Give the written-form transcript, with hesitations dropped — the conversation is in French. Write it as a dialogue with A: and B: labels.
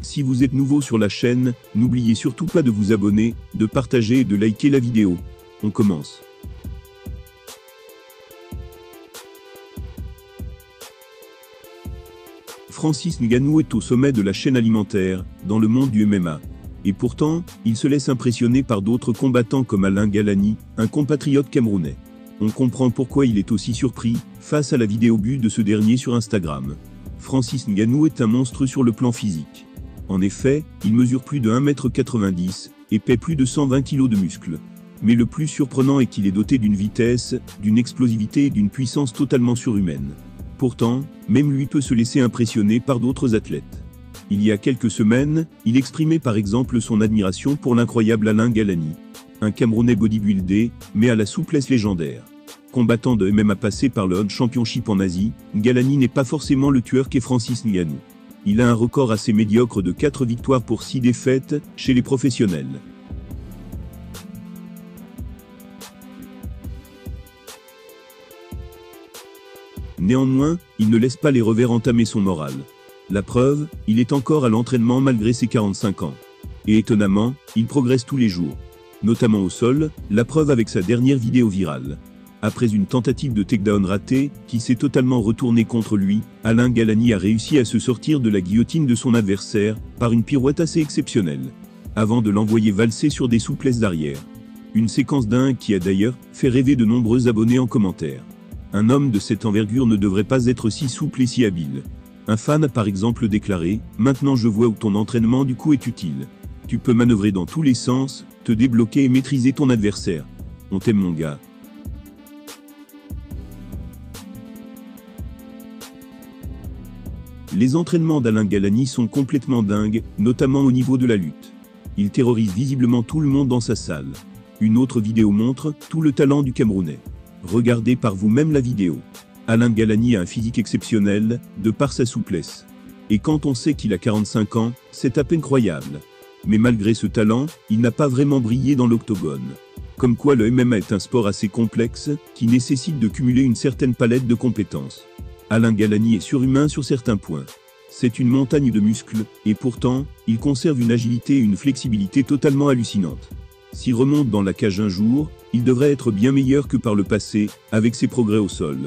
A: Si vous êtes nouveau sur la chaîne, n'oubliez surtout pas de vous abonner, de partager et de liker la vidéo. On commence. Francis Ngannou est au sommet de la chaîne alimentaire, dans le monde du MMA. Et pourtant, il se laisse impressionner par d'autres combattants comme Alain Galani, un compatriote camerounais. On comprend pourquoi il est aussi surpris, face à la vidéo but de ce dernier sur Instagram. Francis Ngannou est un monstre sur le plan physique. En effet, il mesure plus de 1,90 m et paie plus de 120 kg de muscles. Mais le plus surprenant est qu'il est doté d'une vitesse, d'une explosivité et d'une puissance totalement surhumaine. Pourtant, même lui peut se laisser impressionner par d'autres athlètes. Il y a quelques semaines, il exprimait par exemple son admiration pour l'incroyable Alain Galani. Un Camerounais bodybuildé, mais à la souplesse légendaire. Combattant de MMA passé par le World Championship en Asie, Galani n'est pas forcément le tueur qu'est Francis Ngannou. Il a un record assez médiocre de 4 victoires pour 6 défaites, chez les professionnels. Néanmoins, il ne laisse pas les revers entamer son moral. La preuve, il est encore à l'entraînement malgré ses 45 ans. Et étonnamment, il progresse tous les jours. Notamment au sol, la preuve avec sa dernière vidéo virale. Après une tentative de takedown ratée, qui s'est totalement retournée contre lui, Alain Galani a réussi à se sortir de la guillotine de son adversaire, par une pirouette assez exceptionnelle. Avant de l'envoyer valser sur des souplesses d'arrière. Une séquence dingue qui a d'ailleurs fait rêver de nombreux abonnés en commentaire. Un homme de cette envergure ne devrait pas être si souple et si habile. Un fan a par exemple déclaré « Maintenant je vois où ton entraînement du coup est utile. Tu peux manœuvrer dans tous les sens, te débloquer et maîtriser ton adversaire. On t'aime mon gars. » Les entraînements d'Alain Galani sont complètement dingues, notamment au niveau de la lutte. Il terrorise visiblement tout le monde dans sa salle. Une autre vidéo montre tout le talent du Camerounais. Regardez par vous-même la vidéo. Alain Galani a un physique exceptionnel, de par sa souplesse. Et quand on sait qu'il a 45 ans, c'est à peine croyable. Mais malgré ce talent, il n'a pas vraiment brillé dans l'octogone. Comme quoi le MMA est un sport assez complexe, qui nécessite de cumuler une certaine palette de compétences. Alain Galani est surhumain sur certains points. C'est une montagne de muscles, et pourtant, il conserve une agilité et une flexibilité totalement hallucinantes. S'il remonte dans la cage un jour, il devrait être bien meilleur que par le passé, avec ses progrès au sol.